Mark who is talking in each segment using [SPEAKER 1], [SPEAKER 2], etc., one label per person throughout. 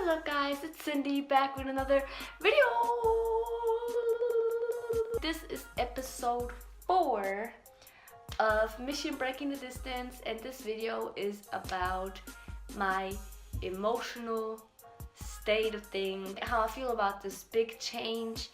[SPEAKER 1] What's up guys, it's Cindy back with another video. This is episode 4 of Mission Breaking the Distance, and this video is about my emotional state of things, how I feel about this big change,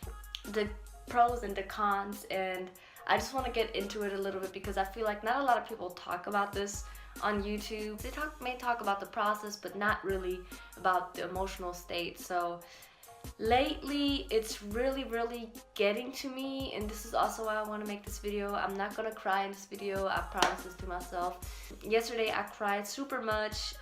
[SPEAKER 1] the pros and the cons, and I just want to get into it a little bit because I feel like not a lot of people talk about this on YouTube. They may talk about the process, but not really about the emotional state. So lately it's really getting to me, and this is also why I want to make this video. I'm not gonna cry in this video, I promise this to myself. Yesterday I cried super much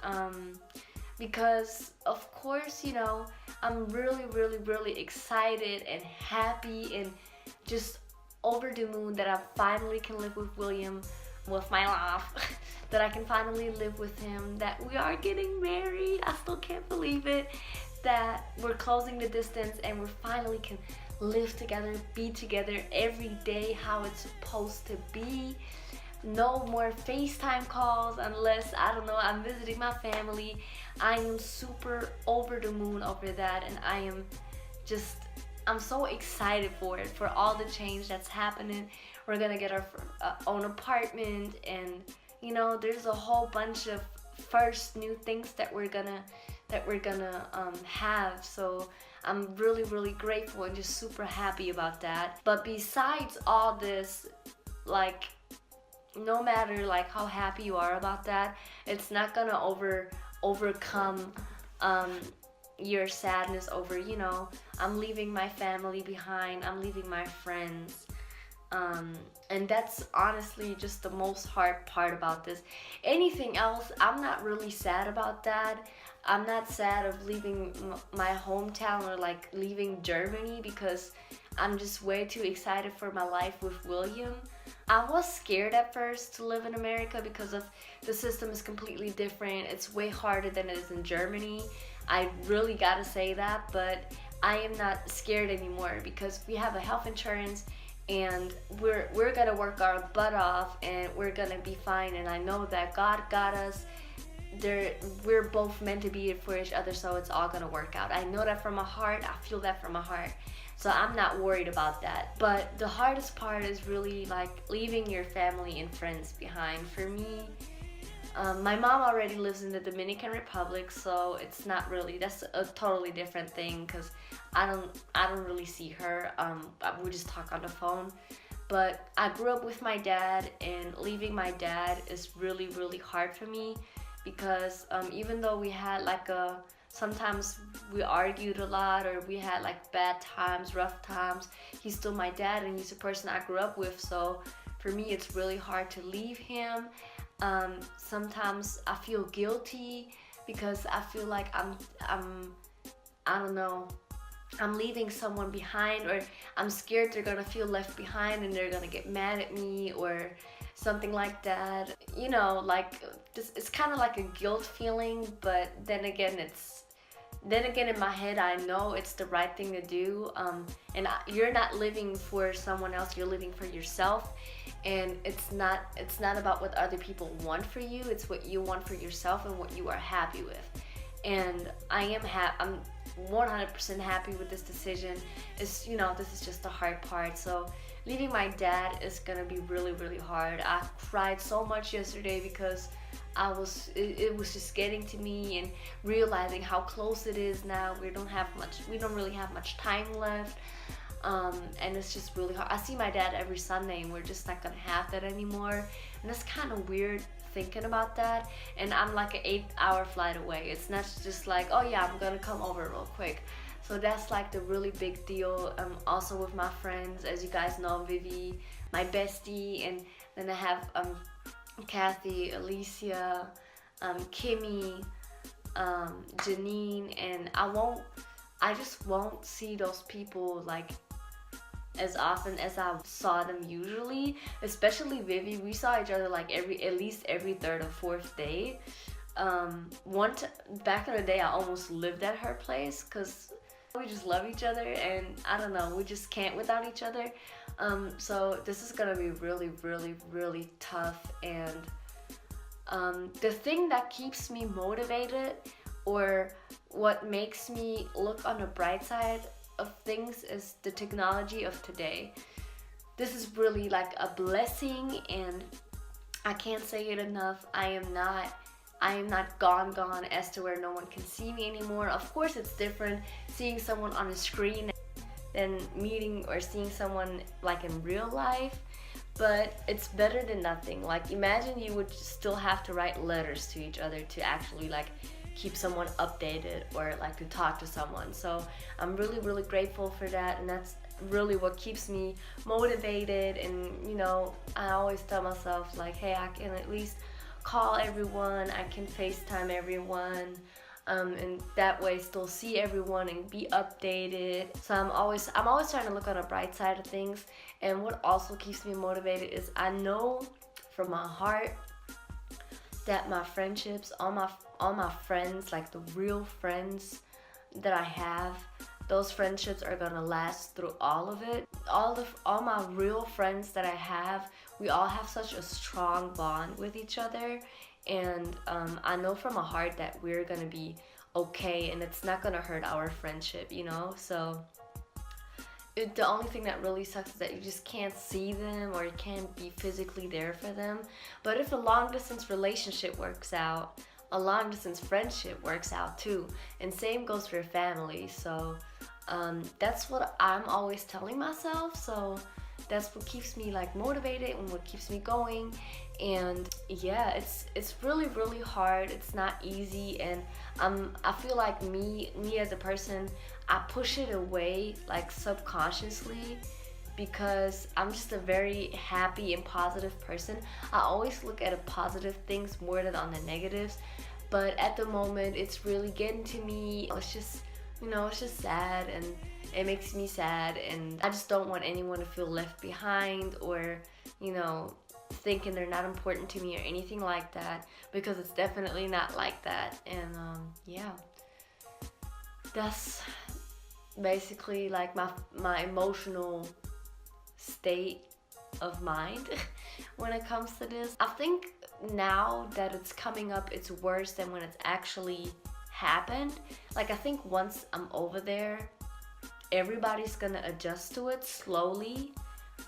[SPEAKER 1] because of course, you know, I'm really excited and happy and just over the moon that I finally can live with William, with my life. That I can finally live with him, that we are getting married. I still can't believe it, that we're closing the distance and we finally can live together, be together every day how it's supposed to be. No more FaceTime calls unless, I don't know, I'm visiting my family. I am super over the moon over that, and I'm so excited for it, for all the change that's happening. We're gonna get our own apartment, and you know, there's a whole bunch of first new things that we're gonna have. So I'm really grateful and just super happy about that. But besides all this, like, no matter like how happy you are about that, it's not gonna overcome your sadness over, you know, I'm leaving my family behind, I'm leaving my friends. And that's honestly just the most hard part about this. Anything else, I'm not really sad about that. I'm not sad of leaving my hometown or like leaving Germany, because I'm just way too excited for my life with William. I was scared at first to live in America because of the system is completely different. It's way harder than it is in Germany. I really gotta say that, but I am not scared anymore because we have a health insurance, and we're gonna work our butt off and we're gonna be fine. And I know that God got us. We're both meant to be for each other, so it's all gonna work out. I know that from my heart. I feel that from my heart. So I'm not worried about that. But the hardest part is really like leaving your family and friends behind. For me, my mom already lives in the Dominican Republic, so it's not really, that's a totally different thing because I don't really see her. We just talk on the phone. But I grew up with my dad, and leaving my dad is really hard for me because even though we had like sometimes we argued a lot or we had like bad times, rough times, he's still my dad and he's the person I grew up with. So for me, it's really hard to leave him. Sometimes I feel guilty because I feel like I don't know, I'm leaving someone behind, or I'm scared they're gonna feel left behind and they're gonna get mad at me or something like that. You know, like it's kind of like a guilt feeling, but then again in my head I know it's the right thing to do. You're not living for someone else, you're living for yourself, and it's not about what other people want for you, it's what you want for yourself and what you are happy with. And I'm 100% happy with this decision. It's, you know, this is just the hard part. So leaving my dad is gonna be really hard. I cried so much yesterday because it was just getting to me and realizing how close it is now. We don't really have much time left. And it's just really hard. I see my dad every Sunday and we're just not gonna have that anymore. And that's kind of weird thinking about that. And I'm like an 8-hour flight away. It's not just like, oh yeah, I'm gonna come over real quick. So that's like the really big deal. Also with my friends, as you guys know, Vivi, my bestie, and then I have Kathy, Alicia, Kimmy, Janine, and I just won't see those people like as often as I saw them usually, especially Vivi. We saw each other like at least every third or fourth day. Back in the day, I almost lived at her place because we just love each other, and I don't know, we just can't without each other. So this is gonna be really tough, and the thing that keeps me motivated or what makes me look on the bright side of things is the technology of today. This is really like a blessing, and I can't say it enough. I am not gone as to where no one can see me anymore. Of course, it's different seeing someone on a screen than meeting or seeing someone like in real life, but it's better than nothing. Like, imagine you would still have to write letters to each other to actually like keep someone updated or like to talk to someone. So I'm really grateful for that, and that's really what keeps me motivated. And you know, I always tell myself like, hey, I can at least call everyone, I can FaceTime everyone, and that way still see everyone and be updated. So I'm always trying to look on the bright side of things. And what also keeps me motivated is I know from my heart that my friendships, all my friends, like the real friends that I have, those friendships are gonna last through all of it. All my real friends that I have, we all have such a strong bond with each other, and I know from my heart that we're gonna be okay, and it's not gonna hurt our friendship, you know. So the only thing that really sucks is that you just can't see them or you can't be physically there for them. But if a long distance relationship works out, a long distance friendship works out too, and same goes for family. So that's what I'm always telling myself. So that's what keeps me like motivated and what keeps me going. And yeah, it's really hard. It's not easy, and I feel like me as a person, I push it away like subconsciously, because I'm just a very happy and positive person. I always look at the positive things more than on the negatives, but at the moment it's really getting to me. It's just, you know, it's just sad, and it makes me sad, and I just don't want anyone to feel left behind or, you know, thinking they're not important to me or anything like that, because it's definitely not like that. And yeah, that's basically like my emotional state of mind when it comes to this. I think now that it's coming up, it's worse than when it's actually happened. Like, I think once I'm over there, everybody's gonna adjust to it slowly.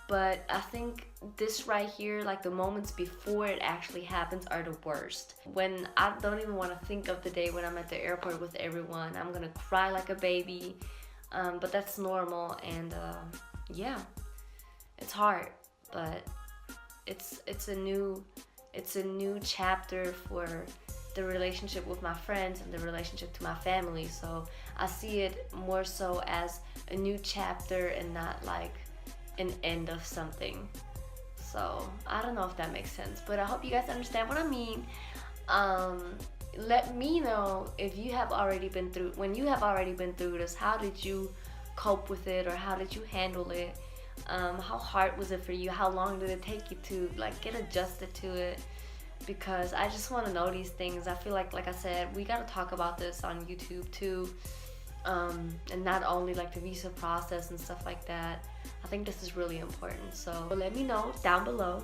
[SPEAKER 1] But I think this right here, like the moments before it actually happens, are the worst. When I don't even want to think of the day when I'm at the airport with everyone. I'm gonna cry like a baby, but that's normal. And yeah, it's hard, but it's a new chapter for the relationship with my friends and the relationship to my family. So I see it more so as a new chapter and not like an end of something. So I don't know if that makes sense, but I hope you guys understand what I mean. Let me know if you have already been through, when you have already been through this, how did you cope with it, or how did you handle it? How hard was it for you? How long did it take you to like get adjusted to it? Because I just want to know these things. I feel like I said, we got to talk about this on YouTube too, and not only like the visa process and stuff like that. I think this is really important. So let me know down below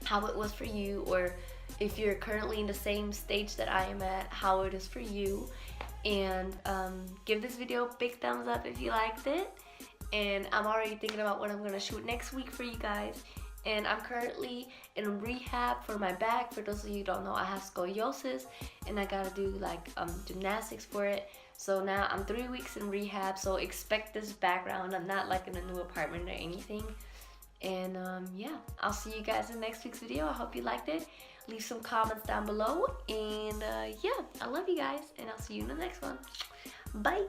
[SPEAKER 1] how it was for you, or if you're currently in the same stage that I am at, how it is for you. And give this video a big thumbs up if you liked it. And I'm already thinking about what I'm gonna shoot next week for you guys. And I'm currently in rehab for my back. For those of you who don't know, I have scoliosis, and I gotta do like gymnastics for it. So now I'm 3 weeks in rehab, so expect this background. I'm not like in a new apartment or anything. And yeah, I'll see you guys in next week's video. I hope you liked it. Leave some comments down below. And yeah, I love you guys, and I'll see you in the next one. Bye!